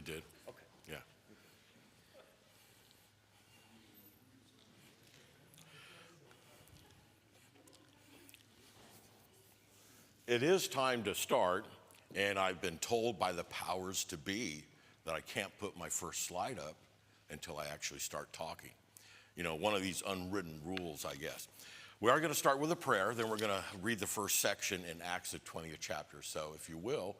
did. Okay. Yeah. It is time to start, and I've been told by the powers to be that I can't put my first slide up until I actually start talking. You know, one of these unwritten rules, I guess. We are going to start with a prayer, then we're going to read the first section in Acts, the 20th chapter. So if you will,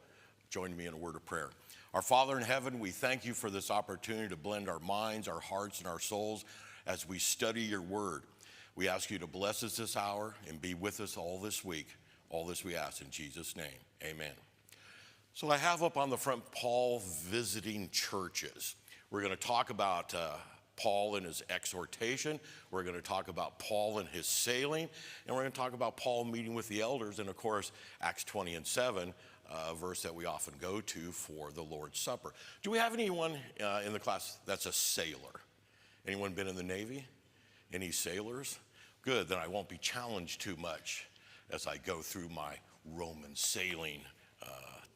join me in a word of prayer. Our Father in heaven, we thank you for this opportunity to blend our minds, our hearts, and our souls as we study your word. We ask you to bless us this hour and be with us all this week. All this we ask in Jesus' name, amen. So I have up on the front Paul visiting churches. We're going to talk about Paul and his exhortation. We're going to talk about Paul and his sailing. And we're going to talk about Paul meeting with the elders. And of course, Acts 20 and 7, a verse that we often go to for the Lord's Supper. Do we have anyone in the class that's a sailor? Anyone been in the Navy? Any sailors? Good, then I won't be challenged too much as I go through my Roman sailing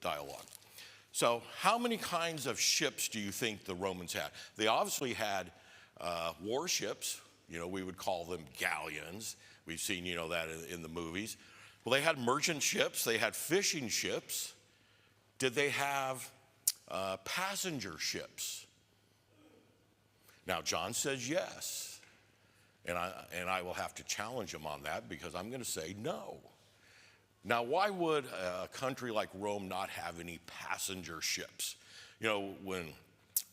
dialogue. So how many kinds of ships do you think the Romans had? They obviously had warships. You know, we would call them galleons. We've seen, you know, that in the movies. Well, they had merchant ships. They had fishing ships. Did they have passenger ships? Now, John says yes. And I will have to challenge him on that because I'm going to say no. Now, why would a country like Rome not have any passenger ships? You know, when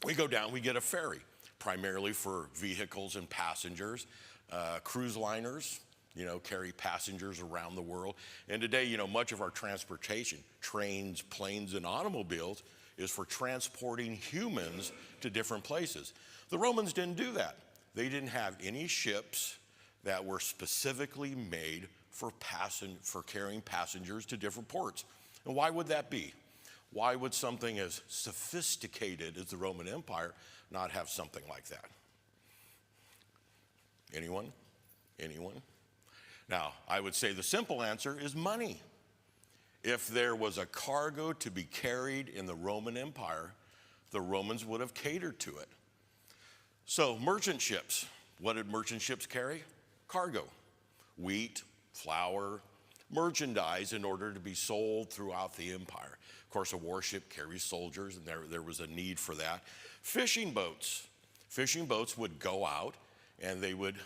we go down, we get a ferry, primarily for vehicles and passengers. Cruise liners, you know, carry passengers around the world. And today, you know, much of our transportation, trains, planes, and automobiles, is for transporting humans to different places. The Romans didn't do that. They didn't have any ships that were specifically made for carrying passengers to different ports. And why would that be? Why would something as sophisticated as the Roman Empire not have something like that? Anyone? Anyone? Now, I would say the simple answer is money. If there was a cargo to be carried in the Roman Empire, the Romans would have catered to it. So merchant ships, what did merchant ships carry? Cargo, wheat, flour, merchandise in order to be sold throughout the empire. Of course, a warship carries soldiers, and there was a need for that. Fishing boats would go out and they would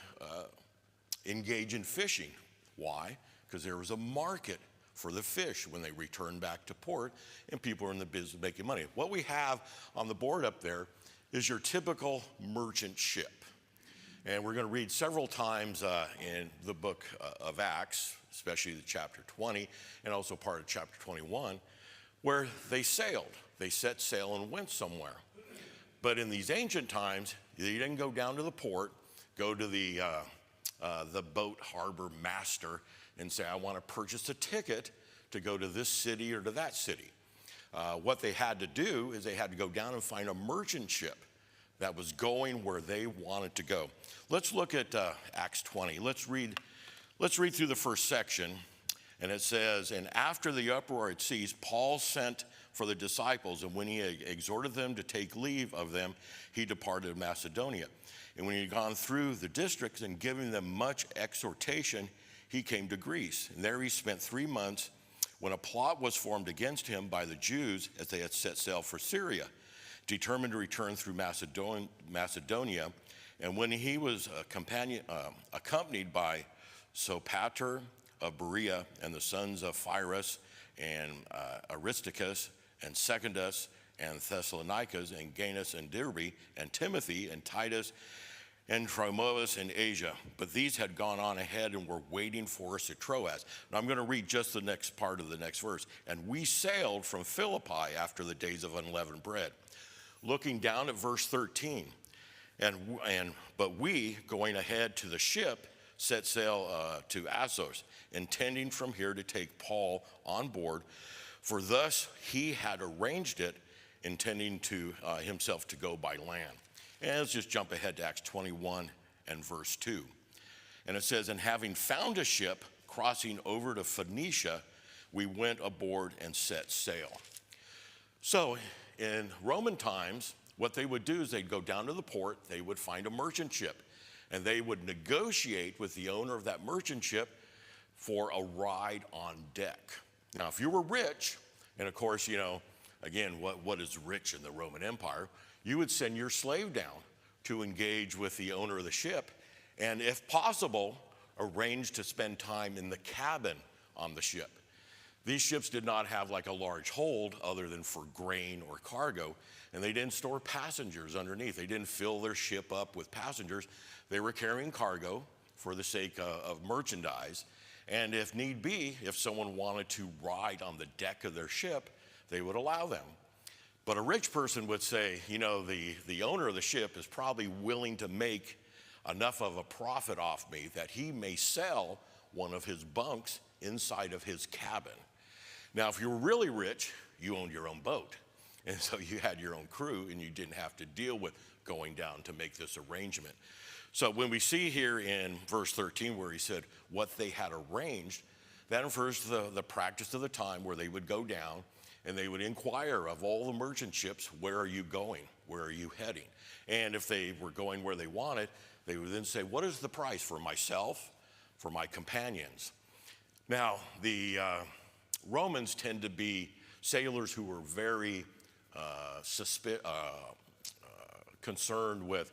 engage in fishing. Why? Because there was a market for the fish when they returned back to port, and people were in the business of making money. What we have on the board up there is your typical merchant ship. And we're going to read several times in the book of Acts, especially the chapter 20, and also part of chapter 21, where they sailed. They set sail and went somewhere. But in these ancient times, you didn't go down to the port, go to the boat harbor master and say, I want to purchase a ticket to go to this city or to that city. What they had to do is they had to go down and find a merchant ship that was going where they wanted to go. Let's look at Acts 20. Let's read through the first section. And it says, and after the uproar had ceased, Paul sent for the disciples, and when he exhorted them to take leave of them, he departed to Macedonia. And when he had gone through the districts and given them much exhortation, he came to Greece. And there he spent 3 months, when a plot was formed against him by the Jews as they had set sail for Syria, determined to return through Macedonia. And when he was accompanied by Sopater of Berea and the sons of Pyrrhus and Aristarchus and Secundus and Thessalonicus and Gaius and Derbe and Timothy and Titus and Trophimus in Asia. But these had gone on ahead and were waiting for us at Troas. Now I'm going to read just the next part of the next verse. And we sailed from Philippi after the days of unleavened bread. Looking down at verse 13. But we, going ahead to the ship, set sail to Assos, intending from here to take Paul on board. For thus he had arranged it, intending to himself to go by land. And let's just jump ahead to Acts 21 and verse 2. And it says, and having found a ship crossing over to Phoenicia, we went aboard and set sail. So in Roman times, what they would do is they'd go down to the port, they would find a merchant ship, and they would negotiate with the owner of that merchant ship for a ride on deck. Now, if you were rich, and of course, again, what is rich in the Roman Empire, you would send your slave down to engage with the owner of the ship, and if possible, arrange to spend time in the cabin on the ship. These ships did not have like a large hold other than for grain or cargo, and they didn't store passengers underneath. They didn't fill their ship up with passengers. They were carrying cargo for the sake of merchandise, and if need be, if someone wanted to ride on the deck of their ship, they would allow them. But a rich person would say, the owner of the ship is probably willing to make enough of a profit off me that he may sell one of his bunks inside of his cabin. Now, if you were really rich, you owned your own boat. And so you had your own crew and you didn't have to deal with going down to make this arrangement. So when we see here in verse 13 where he said what they had arranged, that refers to the practice of the time where they would go down and they would inquire of all the merchant ships, where are you going? Where are you heading? And if they were going where they wanted, they would then say, what is the price for myself, for my companions? Now, the Romans tend to be sailors who were very concerned with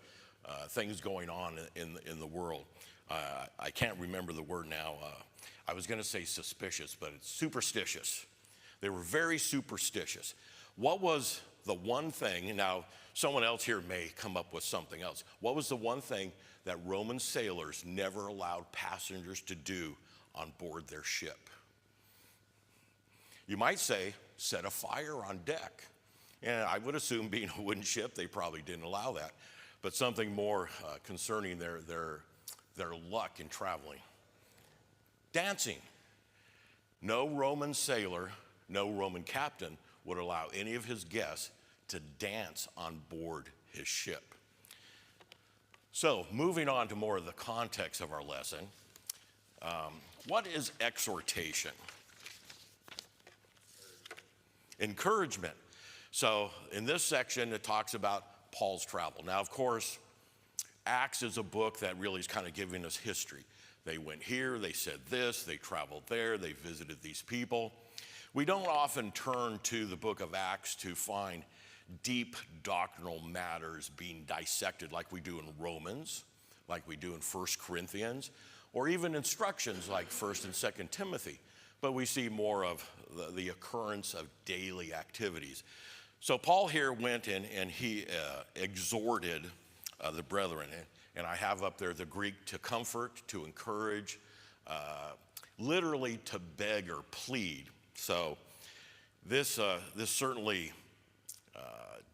things going on in the world. I can't remember the word now. I was going to say suspicious, but it's superstitious. They were very superstitious. What was the one thing, and now someone else here may come up with something else. What was the one thing that Roman sailors never allowed passengers to do on board their ship? You might say, set a fire on deck. And I would assume being a wooden ship, they probably didn't allow that. But something more concerning their luck in traveling. Dancing. No Roman sailor, no Roman captain would allow any of his guests to dance on board his ship. So moving on to more of the context of our lesson, what is exhortation? Encouragement. So in this section, it talks about Paul's travel. Now, of course, Acts is a book that really is kind of giving us history. They went here, they said this, they traveled there, they visited these people. We don't often turn to the book of Acts to find deep doctrinal matters being dissected like we do in Romans, like we do in 1 Corinthians, or even instructions like 1 and 2 Timothy. But we see more of the occurrence of daily activities. So Paul here went in and he exhorted the brethren. And I have up there the Greek to comfort, to encourage, literally to beg or plead. So this certainly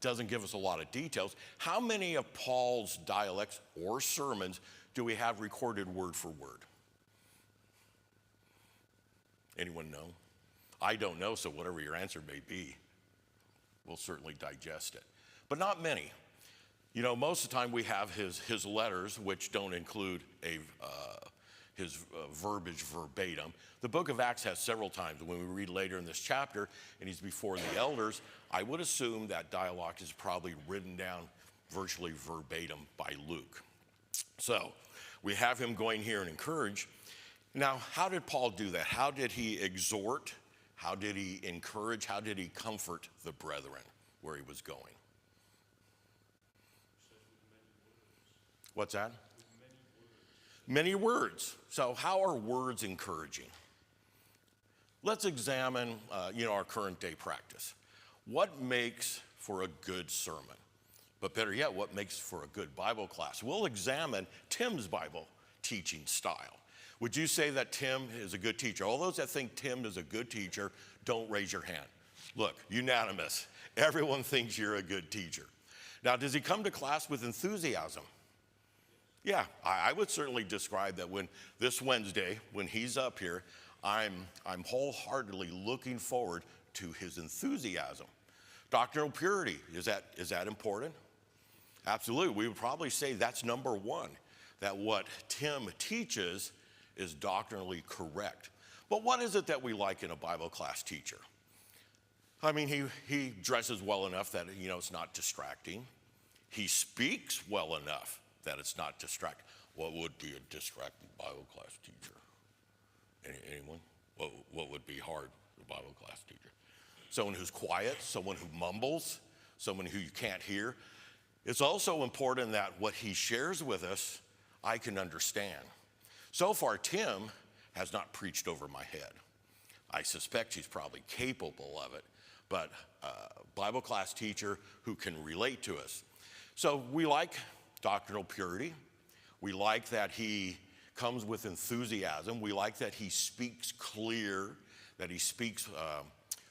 doesn't give us a lot of details. How many of Paul's dialects or sermons do we have recorded word for word? Anyone know? I don't know, so whatever your answer may be, we'll certainly digest it. But not many. Most of the time we have his letters, which don't include his verbiage verbatim. The book of Acts has several times. When we read later in this chapter, and he's before the elders, I would assume that dialogue is probably written down virtually verbatim by Luke. So we have him going here and encourage. Now, how did Paul do that? How did he exhort? How did he encourage? How did he comfort the brethren where he was going? What's that? Many words. So how are words encouraging? Let's examine, our current day practice. What makes for a good sermon? But better yet, what makes for a good Bible class? We'll examine Tim's Bible teaching style. Would you say that Tim is a good teacher? All those that think Tim is a good teacher, don't raise your hand. Look, unanimous. Everyone thinks you're a good teacher. Now, does he come to class with enthusiasm? Yeah, I would certainly describe that when this Wednesday, when he's up here, I'm wholeheartedly looking forward to his enthusiasm. Doctrinal purity, is that important? Absolutely. We would probably say that's number one, that what Tim teaches is doctrinally correct. But what is it that we like in a Bible class teacher? I mean, he dresses well enough that, it's not distracting. He speaks well enough that it's not distracting. What would be a distracting Bible class teacher? Anyone? What would be hard, the Bible class teacher? Someone who's quiet, someone who mumbles, someone who you can't hear. It's also important that what he shares with us, I can understand. So far, Tim has not preached over my head. I suspect he's probably capable of it, but Bible class teacher who can relate to us. So we like doctrinal purity. We like that he comes with enthusiasm. We like that he speaks clear, that he speaks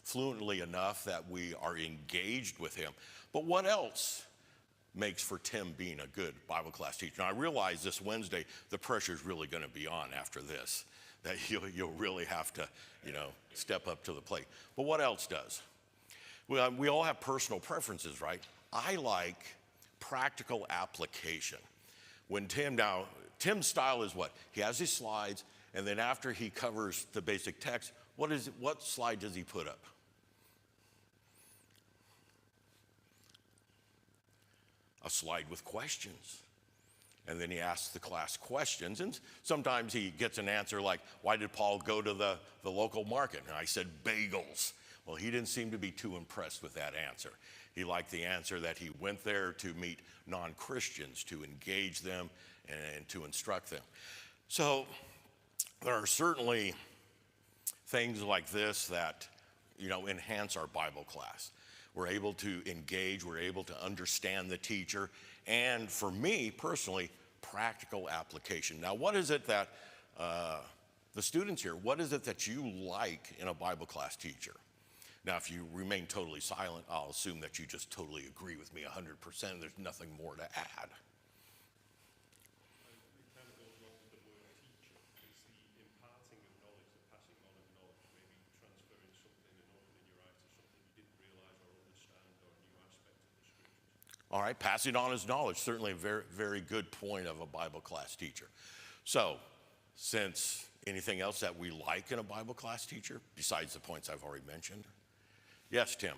fluently enough that we are engaged with him. But what else makes for Tim being a good Bible class teacher? Now, I realize this Wednesday the pressure is really going to be on after this, that you'll really have to, step up to the plate. But what else does? Well, we all have personal preferences, right? I like practical application. Tim's style is what? He has his slides, and then after he covers the basic text, what slide does he put up? A slide with questions. And then he asks the class questions, and sometimes he gets an answer like, why did Paul go to the local market? And I said, bagels. Well, he didn't seem to be too impressed with that answer. He liked the answer that he went there to meet non-Christians, to engage them and to instruct them. So there are certainly things like this that, enhance our Bible class. We're able to engage, we're able to understand the teacher, and for me personally, practical application. Now, what is it that the students here, what is it that you like in a Bible class teacher? Now, if you remain totally silent, I'll assume that you just totally agree with me 100%. There's nothing more to add. All right, passing on his knowledge, certainly a very, very good point of a Bible class teacher. So, since anything else that we like in a Bible class teacher, besides the points I've already mentioned? Yes, Tim.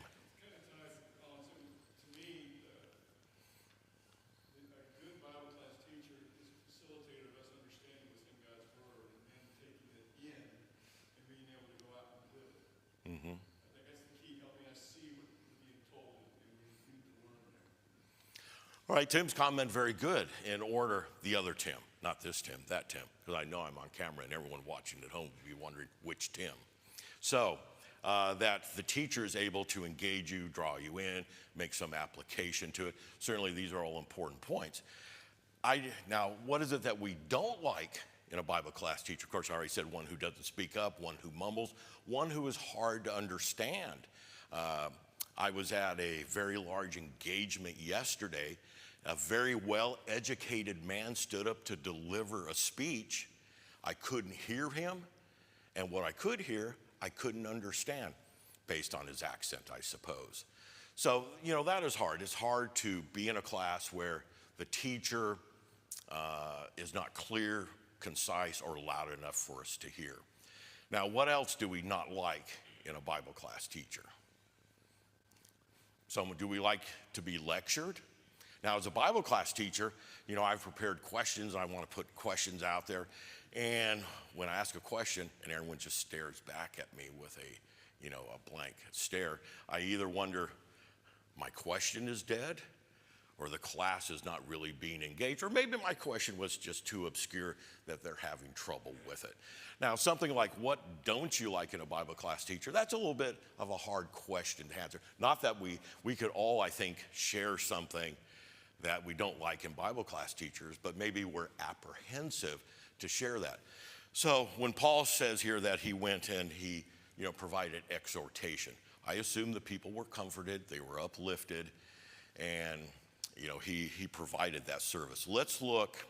All right, Tim's comment, very good. In order, the other Tim, not this Tim, that Tim, because I know I'm on camera and everyone watching at home will be wondering which Tim. So, that the teacher is able to engage you, draw you in, make some application to it. Certainly, these are all important points. Now, what is it that we don't like in a Bible class teacher? Of course, I already said one who doesn't speak up, one who mumbles, one who is hard to understand. I was at a very large engagement yesterday. A very well-educated man stood up to deliver a speech. I couldn't hear him, and what I could hear, I couldn't understand, based on his accent, I suppose. So, that is hard. It's hard to be in a class where the teacher is not clear, concise, or loud enough for us to hear. Now, what else do we not like in a Bible class teacher? Do we like to be lectured? Now, as a Bible class teacher, I've prepared questions. I want to put questions out there. And when I ask a question and everyone just stares back at me with a blank stare, I either wonder, my question is dead, or the class is not really being engaged, or maybe my question was just too obscure that they're having trouble with it. Now, something like, what don't you like in a Bible class teacher? That's a little bit of a hard question to answer. Not that we could all, I think, share something that we don't like in Bible class teachers, but maybe we're apprehensive to share that. So when Paul says here that he went and he provided exhortation, I assume the people were comforted, they were uplifted, and he provided that service. Let's look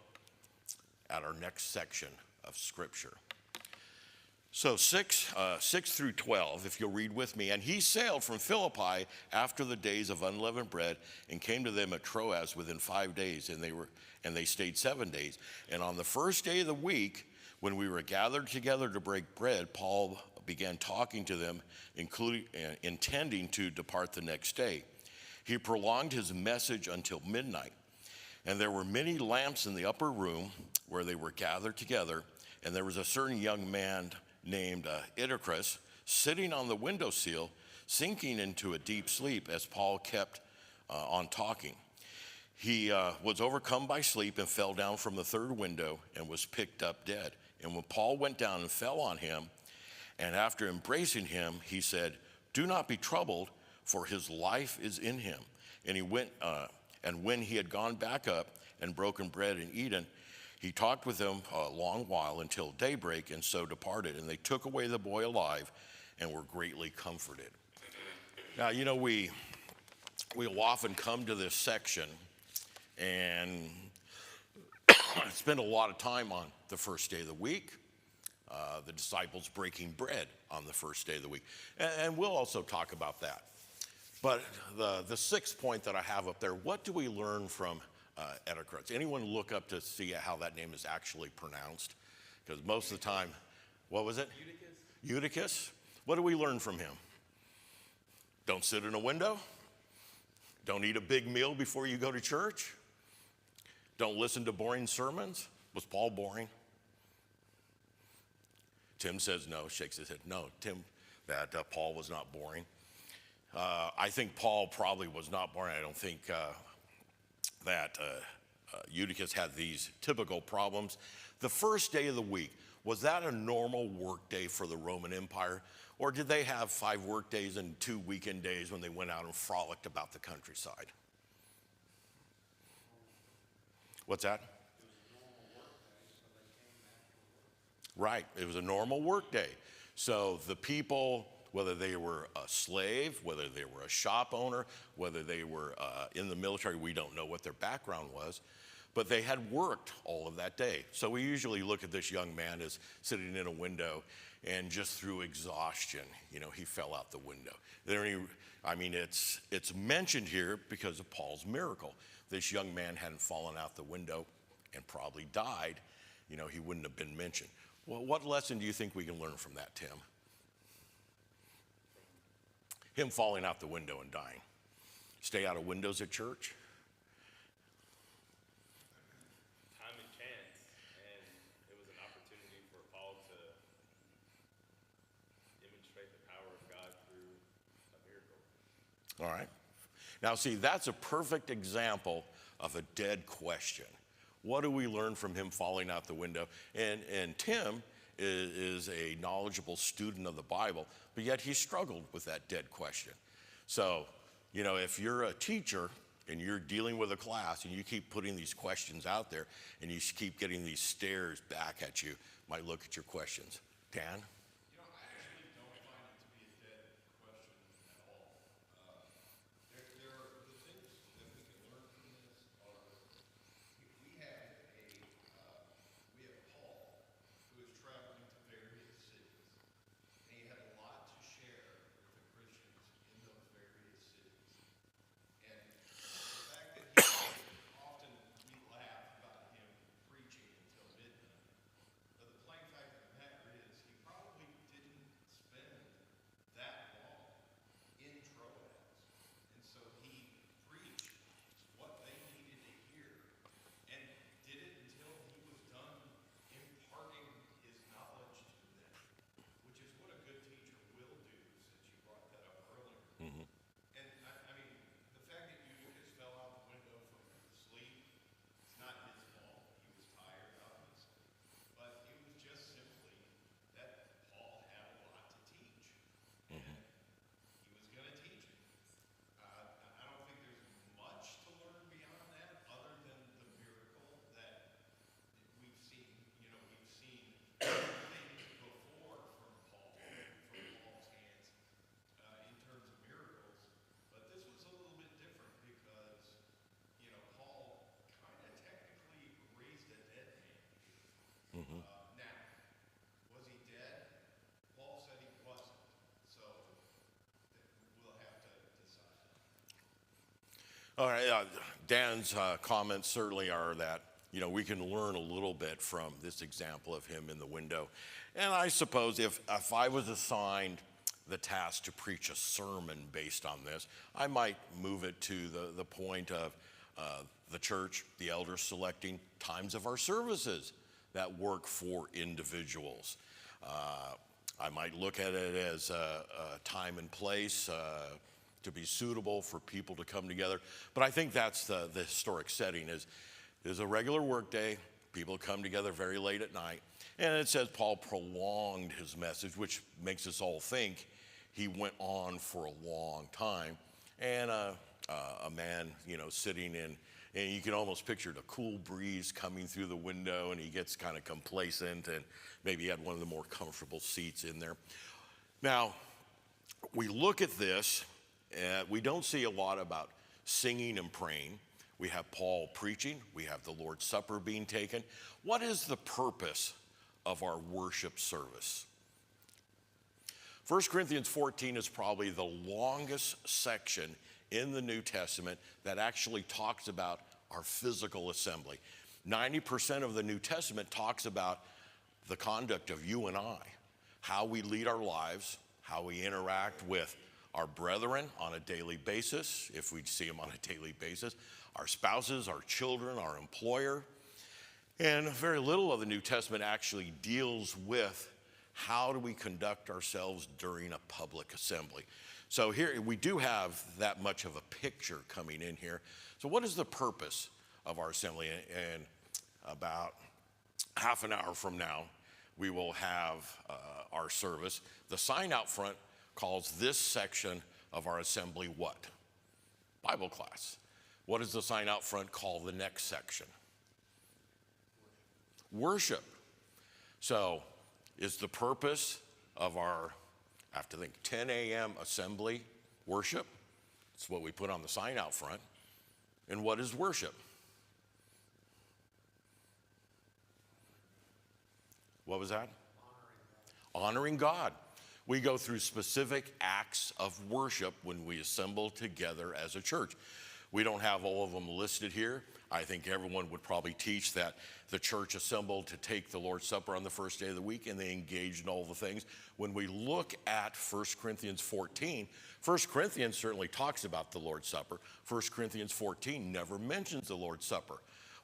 at our next section of Scripture. So 6 through 12, if you'll read with me. And he sailed from Philippi after the days of unleavened bread and came to them at Troas within 5 days, and they stayed 7 days. And on the first day of the week, when we were gathered together to break bread, Paul began talking to them, intending to depart the next day. He prolonged his message until midnight. And there were many lamps in the upper room where they were gathered together. And there was a certain young man named Eutychus sitting on the windowsill, sinking into a deep sleep as Paul kept on talking. He was overcome by sleep and fell down from the third window and was picked up dead. And when Paul went down and fell on him, and after embracing him, he said, "Do not be troubled, for his life is in him." And he went, and when he had gone back up and broken bread and eaten, he talked with them a long while until daybreak, and so departed. And they took away the boy alive and were greatly comforted. Now, you know, we'll often come to this section and spend a lot of time on the first day of the week, the disciples breaking bread on the first day of the week. And we'll also talk about that. But the sixth point that I have up there, what do we learn from Eutychus? Anyone look up to see how that name is actually pronounced? Because most of the time, what was it? Eutychus. What do we learn from him? Don't sit in a window. Don't eat a big meal before you go to church. Don't listen to boring sermons. Was Paul boring? Tim says no, shakes his head. No, Tim, that Paul was not boring. I think Paul probably was not boring. I don't think that Eutychus had these typical problems. The first day of the week, was that a normal work day for the Roman Empire? Or did they have 5 work days and 2 weekend days when they went out and frolicked about the countryside? What's that? Right, it was a normal work day. So the people, whether they were a slave, whether they were a shop owner, whether they were in the military, we don't know what their background was, but they had worked all of that day. So we usually look at this young man as sitting in a window, and just through exhaustion, you know, he fell out the window. It's mentioned here because of Paul's miracle. This young man hadn't fallen out the window and probably died, you know, he wouldn't have been mentioned. Well, what lesson do you think we can learn from that, Tim? Him falling out the window and dying. Stay out of windows at church? Time and chance, and it was an opportunity for Paul to demonstrate the power of God through a miracle. All right. Now, see, that's a perfect example of a dead question. What do we learn from him falling out the window? And Tim is a knowledgeable student of the Bible, but yet he struggled with that dead question. So, you know, if you're a teacher and you're dealing with a class and you keep putting these questions out there and you keep getting these stares back at you, might look at your questions. Dan? You know, I actually don't find it to be a dead question at all. There are the things that we can learn from this are we have Paul who is traveling to various cities, and he had a lot to share with the Christians in those various cities. And the fact that often we laugh about him preaching until midnight, but the plain fact of the matter is he probably didn't spend that long in Troas. And so he preached what they needed to hear and did it until he was done imparting his knowledge to them, which is what a good teacher will do, since you brought that up earlier. And I mean, the fact that Eutychus fell out the window from sleep, it's not his fault. He was tired, obviously. But it was just simply that Paul had a lot to teach. And he was going to teach it. I don't think there's much to learn beyond that, other than the miracle that we've seen. You know, we've seen things before from Paul's hands in terms of miracles. But this was a little bit different because, you know, Paul kind of technically raised a dead man here. Now, was he dead? Paul said he wasn't. So we'll have to decide. All right, Dan's comments certainly are that we can learn a little bit from this example of him in the window. And I suppose if I was assigned the task to preach a sermon based on this, I might move it to the point of the church, the elders selecting times of our services that work for individuals. I might look at it as a time and place to be suitable for people to come together. But I think that's the historic setting is a regular work day. People come together very late at night. And it says Paul prolonged his message, which makes us all think he went on for a long time. And a man, sitting in, and you can almost picture the cool breeze coming through the window, and he gets kind of complacent, and maybe he had one of the more comfortable seats in there. Now, we look at this, and we don't see a lot about singing and praying. We have Paul preaching. We have the Lord's Supper being taken. What is the purpose of our worship service? 1 Corinthians 14 is probably the longest section in the New Testament that actually talks about our physical assembly. 90% of the New Testament talks about the conduct of you and I, how we lead our lives, how we interact with our brethren on a daily basis, if we see them on a daily basis, our spouses, our children, our employer. And very little of the New Testament actually deals with how do we conduct ourselves during a public assembly. So here we do have that much of a picture coming in here. So what is the purpose of our assembly? And about half an hour from now, we will have our service. The sign out front calls this section of our assembly what? Bible class. What does the sign out front call the next section? Worship. So is the purpose of our, I have to think, 10 a.m. assembly worship? It's what we put on the sign out front. And what is worship? What was that? Honoring God. We go through specific acts of worship when we assemble together as a church. We don't have all of them listed here. I think everyone would probably teach that the church assembled to take the Lord's Supper on the first day of the week, and they engaged in all the things. When we look at 1 Corinthians 14, 1 Corinthians certainly talks about the Lord's Supper. 1 Corinthians 14 never mentions the Lord's Supper.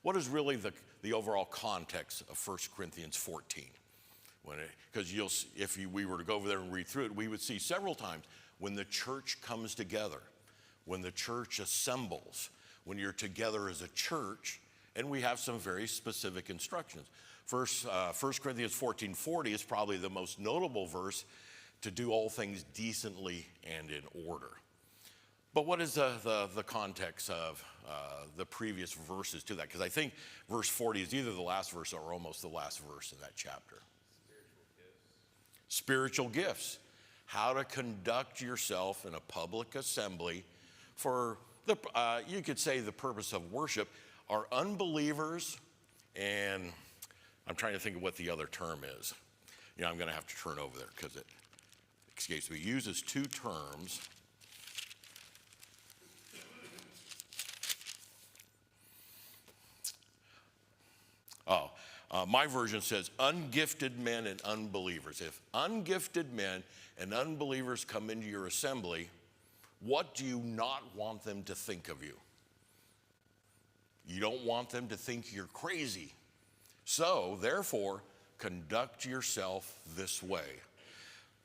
What is really the overall context of 1 Corinthians 14? Because we were to go over there and read through it, we would see several times when the church comes together, when the church assembles, when you're together as a church, and we have some very specific instructions. 1 Corinthians 14:40 is probably the most notable verse to do all things decently and in order. But what is the context of the previous verses to that? Because I think verse 40 is either the last verse or almost the last verse in that chapter. Spiritual gifts. How to conduct yourself in a public assembly for you could say the purpose of worship. Are unbelievers, and I'm trying to think of what the other term is. I'm going to have to turn over there because it escapes me. It uses two terms. My version says ungifted men and unbelievers. If ungifted men and unbelievers come into your assembly, what do you not want them to think of you? You don't want them to think you're crazy. So, therefore, conduct yourself this way.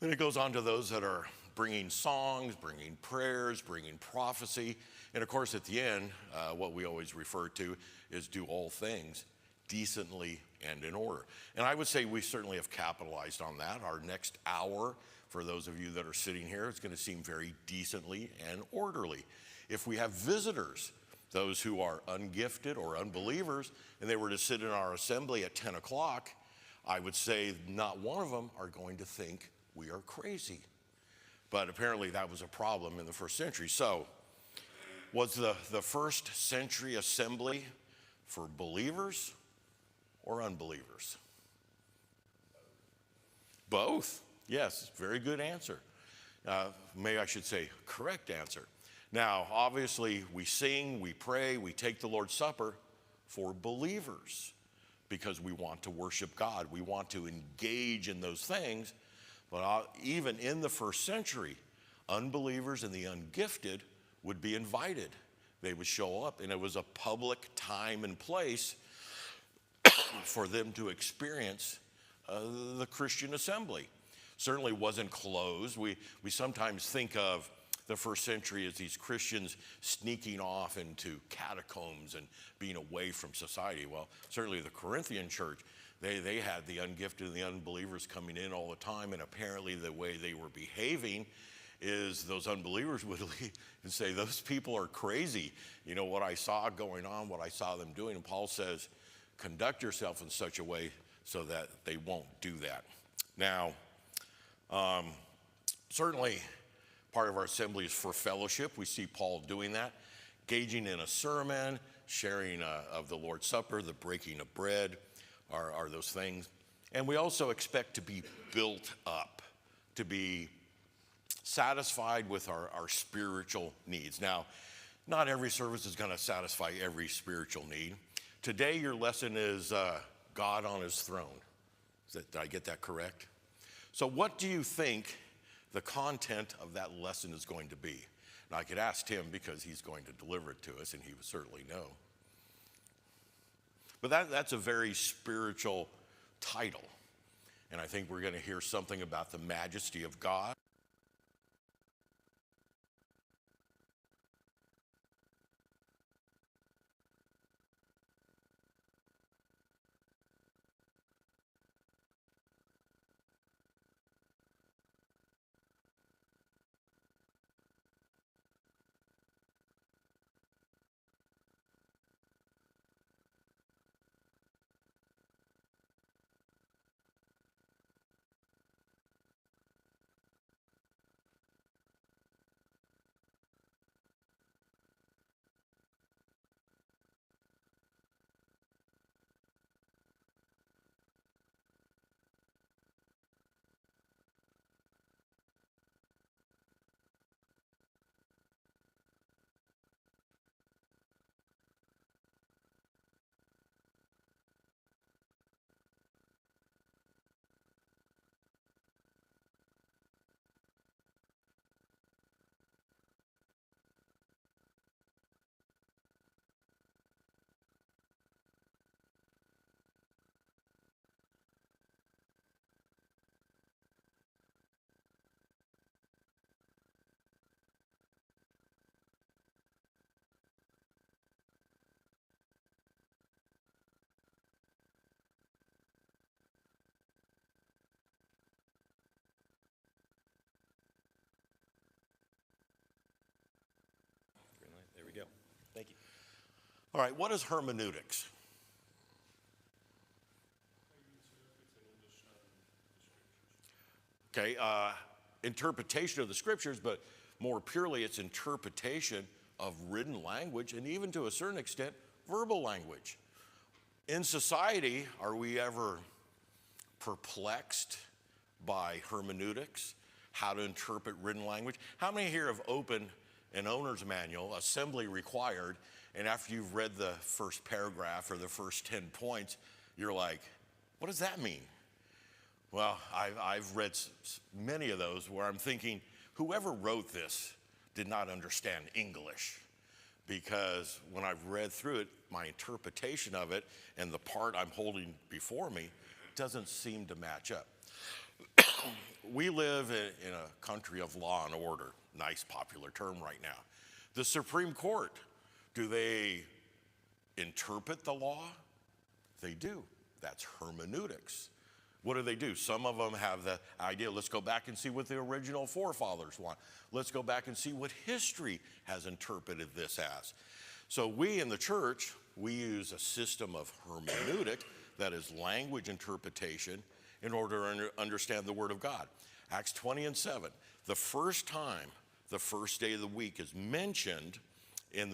Then it goes on to those that are bringing songs, bringing prayers, bringing prophecy. And of course, at the end, what we always refer to is do all things decently and in order. And I would say we certainly have capitalized on that. Our next hour, for those of you that are sitting here, it's going to seem very decently and orderly. If we have visitors, those who are ungifted or unbelievers, and they were to sit in our assembly at 10 o'clock, I would say not one of them are going to think we are crazy. But apparently that was a problem in the first century. So was the first century assembly for believers or unbelievers? Both. Yes, very good answer. Maybe I should say correct answer. Now, obviously, we sing, we pray, we take the Lord's Supper, for believers because we want to worship God. We want to engage in those things. But even in the first century, unbelievers and the ungifted would be invited. They would show up, and it was a public time and place for them to experience the Christian assembly. Certainly wasn't closed. We sometimes think of the first century as these Christians sneaking off into catacombs and being away from society. Well, certainly the Corinthian church, they had the ungifted and the unbelievers coming in all the time, and apparently the way they were behaving is those unbelievers would leave and say, those people are crazy. You know, what I saw going on, what I saw them doing. And Paul says, conduct yourself in such a way so that they won't do that. Now, certainly part of our assembly is for fellowship. We see Paul doing that, engaging in a sermon, sharing of the Lord's Supper, the breaking of bread are those things. And we also expect to be built up, to be satisfied with our spiritual needs. Now, not every service is going to satisfy every spiritual need. Today, your lesson is God on his throne. Did I get that correct? So what do you think the content of that lesson is going to be? Now, I could ask Tim because he's going to deliver it to us, and he would certainly know. But that's a very spiritual title. And I think we're going to hear something about the majesty of God. There we go. Thank you. All right, what is hermeneutics? Okay, interpretation of the scriptures, but more purely it's interpretation of written language and even to a certain extent, verbal language. In society, are we ever perplexed by hermeneutics, how to interpret written language? How many here have opened an owner's manual, assembly required, and after you've read the first paragraph or the first 10 points, you're like, what does that mean? Well, I've read many of those where I'm thinking, whoever wrote this did not understand English, because when I've read through it, my interpretation of it and the part I'm holding before me doesn't seem to match up. We live in a country of law and order. Nice popular term right now. The Supreme Court, do they interpret the law? They do. That's hermeneutics. What do? Some of them have the idea, let's go back and see what the original forefathers want. Let's go back and see what history has interpreted this as. So we in the church, we use a system of hermeneutic, that is language interpretation, in order to understand the Word of God. Acts 20:7, the first time the first day of the week is mentioned in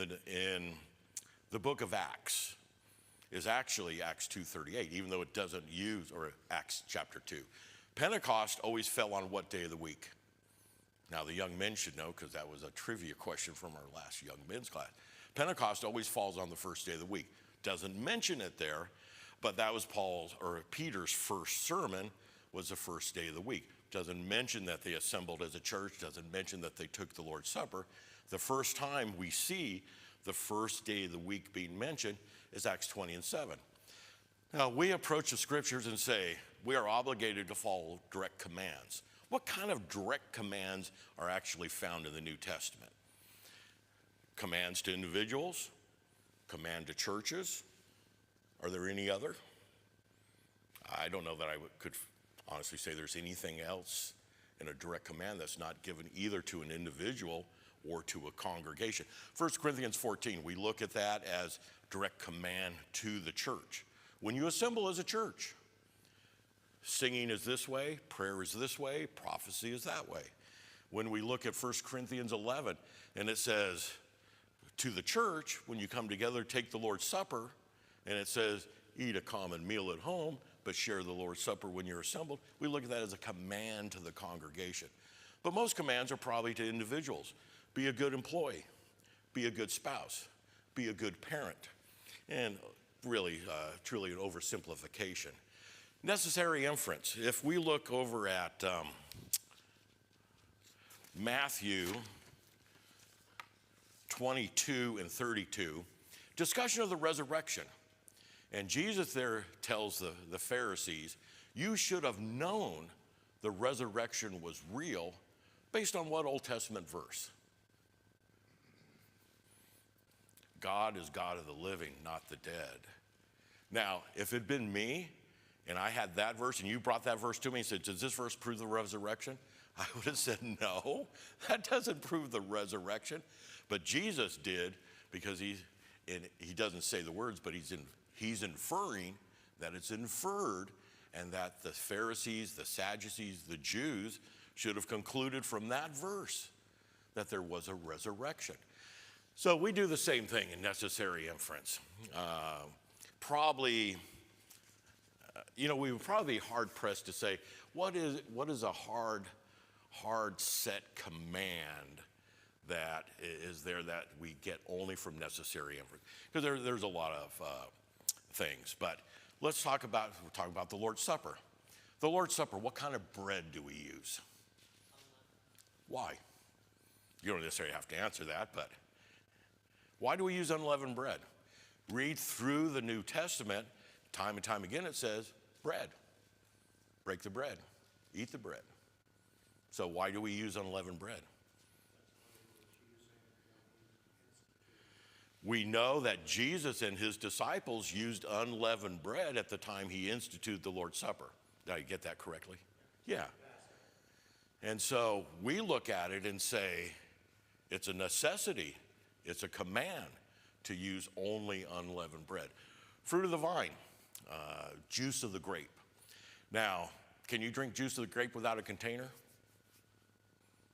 the book of Acts is actually Acts 2:38, even though it doesn't use, or Acts chapter 2. Pentecost always fell on what day of the week? Now the young men should know, because that was a trivia question from our last young men's class. Pentecost always falls on the first day of the week. doesn't mention it there, but that was Paul's or Peter's first sermon, was the first day of the week. Doesn't mention that they assembled as a church, doesn't mention that they took the Lord's Supper. The first time we see the first day of the week being mentioned is Acts 20 and 7. Now, we approach the scriptures and say we are obligated to follow direct commands. What kind of direct commands are actually found in the New Testament? Commands to individuals, command to churches. Are there any other? I don't know that I could honestly say there's anything else in a direct command that's not given either to an individual or to a congregation. 1 Corinthians 14, we look at that as direct command to the church. When you assemble as a church, singing is this way, prayer is this way, prophecy is that way. When we look at 1 Corinthians 11, and it says, to the church, when you come together, take the Lord's Supper, and it says, eat a common meal at home, but share the Lord's Supper when you're assembled. We look at that as a command to the congregation. But most commands are probably to individuals. Be a good employee, be a good spouse, be a good parent. And really, truly an oversimplification. Necessary inference. If we look over at Matthew 22 and 32, discussion of the resurrection. And Jesus there tells the Pharisees, you should have known the resurrection was real based on what Old Testament verse? God is God of the living, not the dead. Now, if it had been me and I had that verse and you brought that verse to me and said, does this verse prove the resurrection? I would have said, no, that doesn't prove the resurrection. But Jesus did, because he doesn't say the words, but he's inferring that it's inferred, and that the Pharisees, the Sadducees, the Jews should have concluded from that verse that there was a resurrection. So we do the same thing in necessary inference. We would probably be hard pressed to say, what is a hard set command that is there that we get only from necessary inference? Because there's a lot of things, but let's talk about the Lord's Supper. The Lord's Supper, what kind of bread do we use? Why? You don't necessarily have to answer that, but why do we use unleavened bread? Read through the New Testament, time and time again it says, bread. Break the bread, eat the bread. So why do we use unleavened bread? We know that Jesus and his disciples used unleavened bread at the time he instituted the Lord's Supper. Did I get that correctly? Yeah. And so we look at it and say, it's a necessity, it's a command to use only unleavened bread. Fruit of the vine, juice of the grape. Now, can you drink juice of the grape without a container?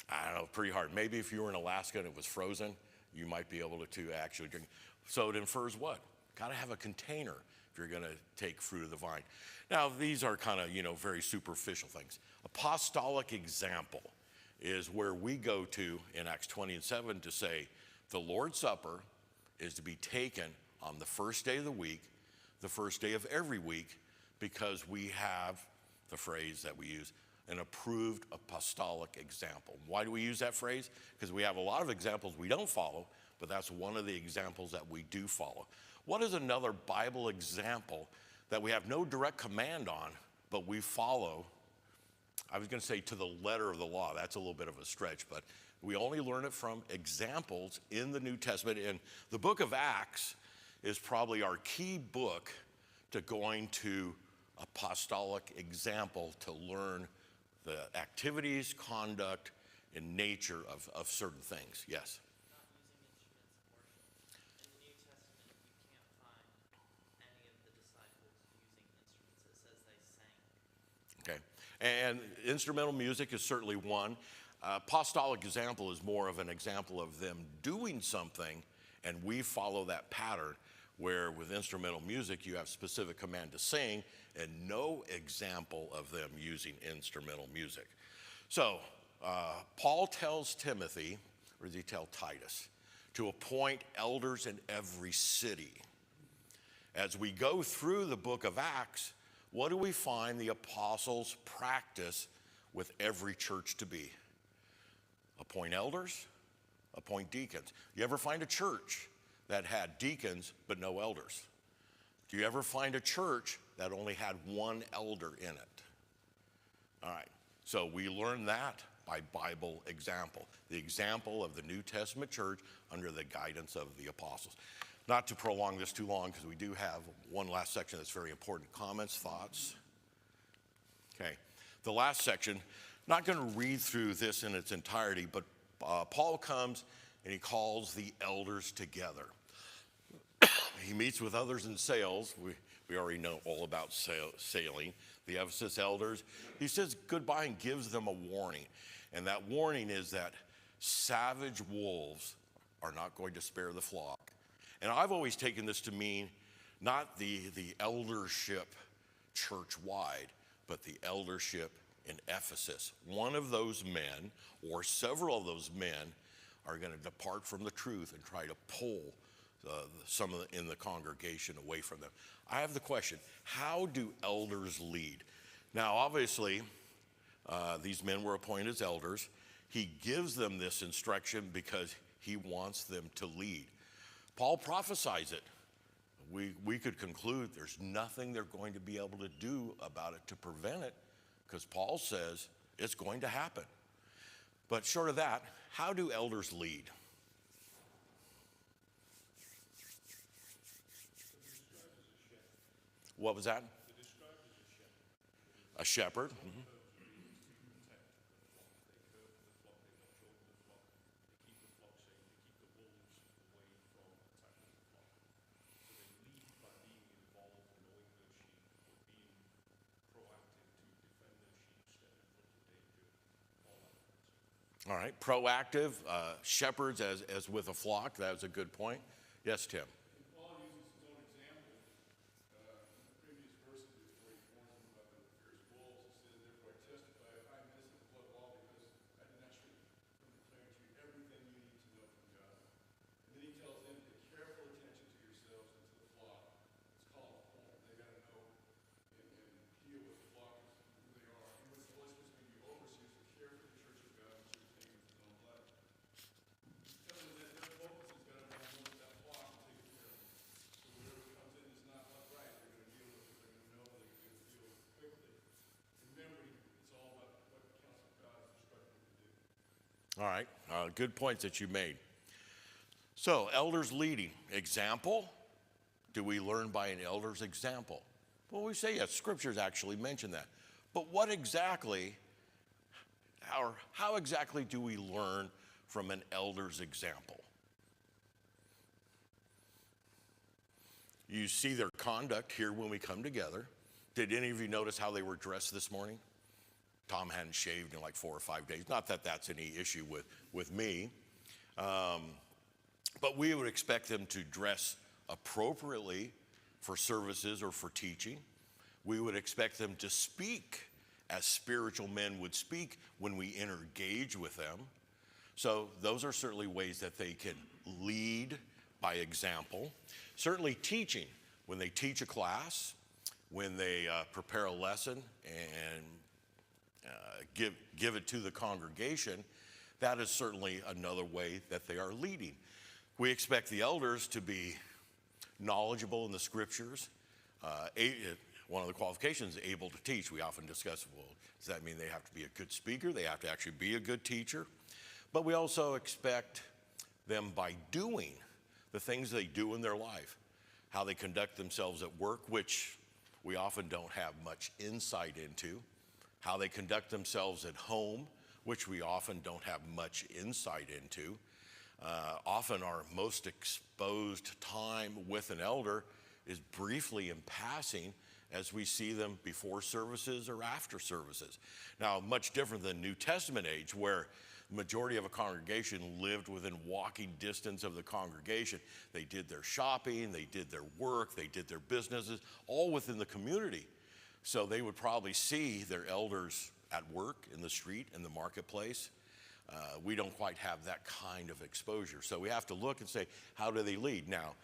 I don't know, pretty hard. Maybe if you were in Alaska and it was frozen, you might be able to actually drink. So it infers what? Got to have a container if you're going to take fruit of the vine. Now, these are kind of, very superficial things. Apostolic example is where we go to in Acts 20 and 7 to say the Lord's Supper is to be taken on the first day of the week, the first day of every week, because we have the phrase that we use, an approved apostolic example. Why do we use that phrase? Because we have a lot of examples we don't follow, but that's one of the examples that we do follow. What is another Bible example that we have no direct command on, but we follow? I was going to say to the letter of the law. That's a little bit of a stretch, but we only learn it from examples in the New Testament. And the book of Acts is probably our key book to going to apostolic example to learn the activities, conduct, and nature of certain things. Yes? Not using instruments of worship. In the New Testament, you can't find any of the disciples using instruments. It says they sang. Okay. And instrumental music is certainly one. Apostolic example is more of an example of them doing something, and we follow that pattern, where with instrumental music you have specific command to sing and no example of them using instrumental music. So Paul tells Timothy, or does he tell Titus, to appoint elders in every city. As we go through the book of Acts, what do we find the apostles practice with every church to be? Appoint elders, appoint deacons. You ever find a church that had deacons but no elders? Do you ever find a church that only had one elder in it? All right, so we learn that by Bible example, the example of the New Testament church under the guidance of the apostles. Not to prolong this too long, because we do have one last section that's very important. Comments, thoughts? Okay, the last section, not going to read through this in its entirety, but Paul comes and he calls the elders together. He meets with others in sales. We already know all about sailing. The Ephesus elders. He says goodbye and gives them a warning. And that warning is that savage wolves are not going to spare the flock. And I've always taken this to mean not the eldership church-wide, but the eldership in Ephesus. One of those men, or several of those men, are going to depart from the truth and try to pull some in the congregation away from them. I have the question, how do elders lead? Now, obviously, these men were appointed as elders. He gives them this instruction because he wants them to lead. Paul prophesies it. We could conclude there's nothing they're going to be able to do about it to prevent it, because Paul says it's going to happen. But short of that, how do elders lead? What was that? A shepherd. Mm-hmm. All right, proactive, shepherds as with a flock. That was a good point. Yes, Tim. Paul uses his own example in the previous verses where he warns them about the fierce wolves. He says, therefore I testify, if I am innocent of blood all, because I did not shrink from declaring to you everything you need to know from God. And then he tells them, pay careful attention to yourselves and to the flock. It's called a fold. They got to know and deal with the flock as who they are. He was the Holy Spirit's going to be overseers to care for the church of God, which he retained with his own blood. He's telling them that their focus has got to be on that flock and taking care of them. So whatever comes in is not right, they're going to deal with it. They're going to know that they're going to deal with it quickly. Remember, it's all about what the counsel of God is instructing them to do. All right, good points that you made. So, elders leading. Example, do we learn by an elder's example? Well, we say yes, scriptures actually mention that. But what exactly, or how exactly do we learn from an elder's example? You see their conduct here when we come together. Did any of you notice how they were dressed this morning? Tom hadn't shaved in like 4 or 5 days. Not that that's any issue with me. But we would expect them to dress appropriately for services or for teaching. We would expect them to speak as spiritual men would speak when we engage with them. So those are certainly ways that they can lead by example. Certainly teaching, when they teach a class, when they prepare a lesson and give it to the congregation, that is certainly another way that they are leading. We expect the elders to be knowledgeable in the scriptures. One of the qualifications, able to teach. We often discuss, well, does that mean they have to be a good speaker? They have to actually be a good teacher. But we also expect them by doing the things they do in their life, how they conduct themselves at work, which we often don't have much insight into, how they conduct themselves at home, which we often don't have much insight into. Often our most exposed time with an elder is briefly in passing as we see them before services or after services. Now, much different than New Testament age, where the majority of a congregation lived within walking distance of the congregation. They did their shopping, they did their work, they did their businesses, all within the community. So they would probably see their elders at work, in the street, in the marketplace. We don't quite have that kind of exposure. So we have to look and say, how do they lead? Now,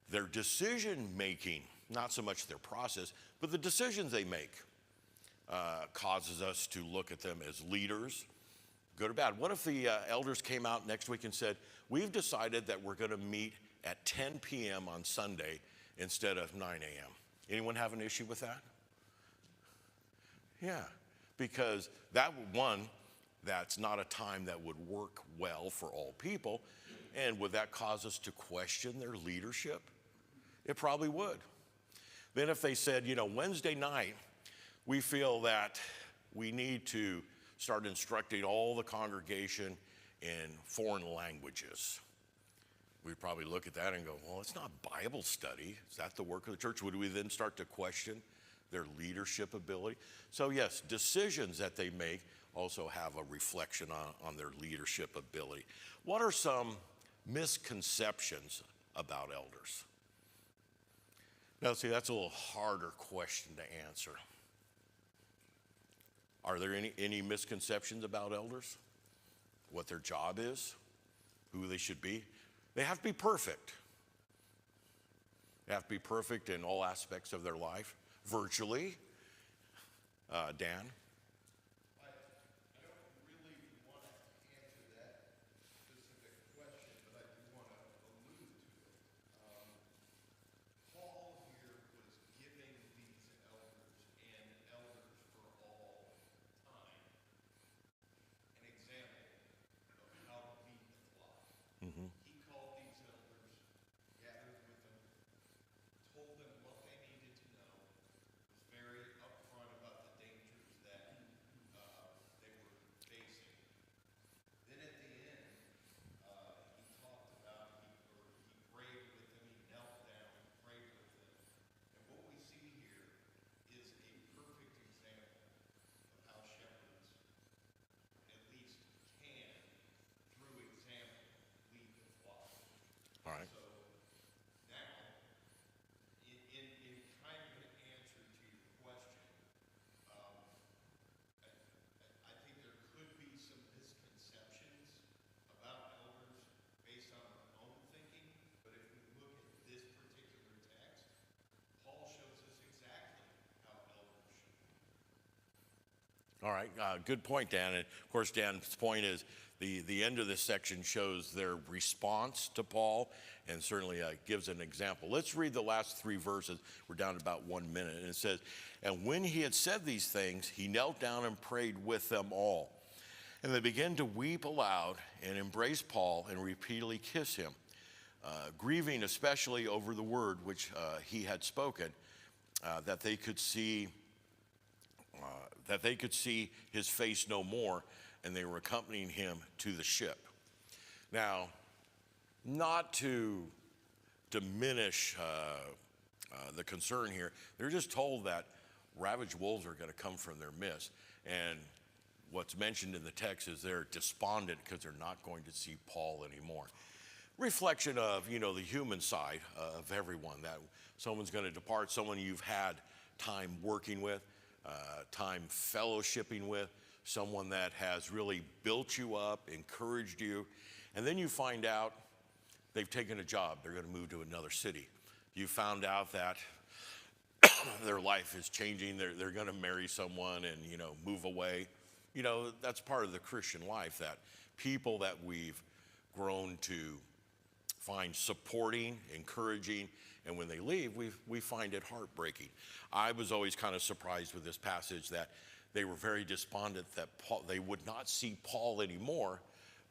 their decision making, not so much their process, but the decisions they make causes us to look at them as leaders, good or bad. What if the elders came out next week and said, we've decided that we're going to meet at 10 p.m. on Sunday instead of 9 a.m.? Anyone have an issue with that? Yeah, because that's not a time that would work well for all people. And would that cause us to question their leadership? It probably would. Then if they said, Wednesday night, we feel that we need to start instructing all the congregation in foreign languages. We'd probably look at that and go, well, it's not Bible study. Is that the work of the church? Would we then start to question their leadership ability? So yes, decisions that they make also have a reflection on their leadership ability. What are some misconceptions about elders? Now, see, that's a little harder question to answer. Are there any misconceptions about elders? What their job is? Who they should be? They have to be perfect. They have to be perfect in all aspects of their life, virtually. Dan? I don't really want to answer that specific question, but I do want to allude to it. Paul here was giving these elders and elders for all time an example of how to lead the flock. He called these elders, gathered with them, told them what they needed to know, was very upfront about the dangers that they were facing. Then at the end, he talked about, he prayed with them, he knelt down, prayed with them. And what we see here is a perfect example of how shepherds, at least can, through example, lead the flock. All right. So now, in kind of an answer to your question, I think there could be some misconceptions about elders based on our own thinking, but if we look at this particular text, Paul shows us exactly how elders should be. All right, good point, Dan. And of course, Dan's point is the end of this section shows their response to Paul and certainly gives an example. Let's read the last 3 verses. We're down to about 1 minute. And it says, and when he had said these things, he knelt down and prayed with them all. And they began to weep aloud and embrace Paul and repeatedly kiss him, grieving especially over the word which he had spoken, that they could see his face no more, and they were accompanying him to the ship. Now, not to diminish the concern here, they're just told that ravaged wolves are going to come from their midst. And what's mentioned in the text is they're despondent because they're not going to see Paul anymore. Reflection of, the human side of everyone, that someone's going to depart, someone you've had time working with, time fellowshipping with, someone that has really built you up, encouraged you, and then you find out they've taken a job, they're going to move to another city. You found out that their life is changing, they're going to marry someone and, move away. That's part of the Christian life, that people that we've grown to find supporting, encouraging, and when they leave, we find it heartbreaking. I was always kind of surprised with this passage that they were very despondent that they would not see Paul anymore,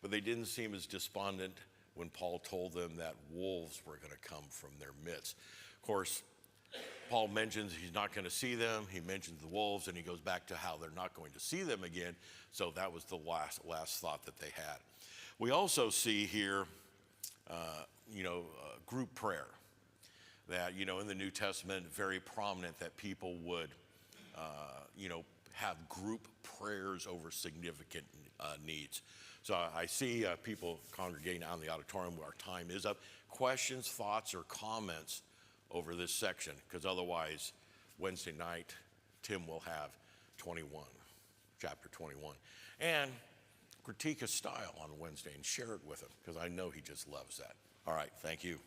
but they didn't seem as despondent when Paul told them that wolves were going to come from their midst. Of course, Paul mentions he's not going to see them. He mentions the wolves, and he goes back to how they're not going to see them again. So that was the last thought that they had. We also see here, group prayer. That, in the New Testament, very prominent that people would, have group prayers over significant needs. So I see people congregating out in the auditorium. Our time is up. Questions, thoughts, or comments over this section, because otherwise Wednesday night Tim will have chapter 21, and critique his style on Wednesday and share it with him, because I know he just loves that. All right, thank you.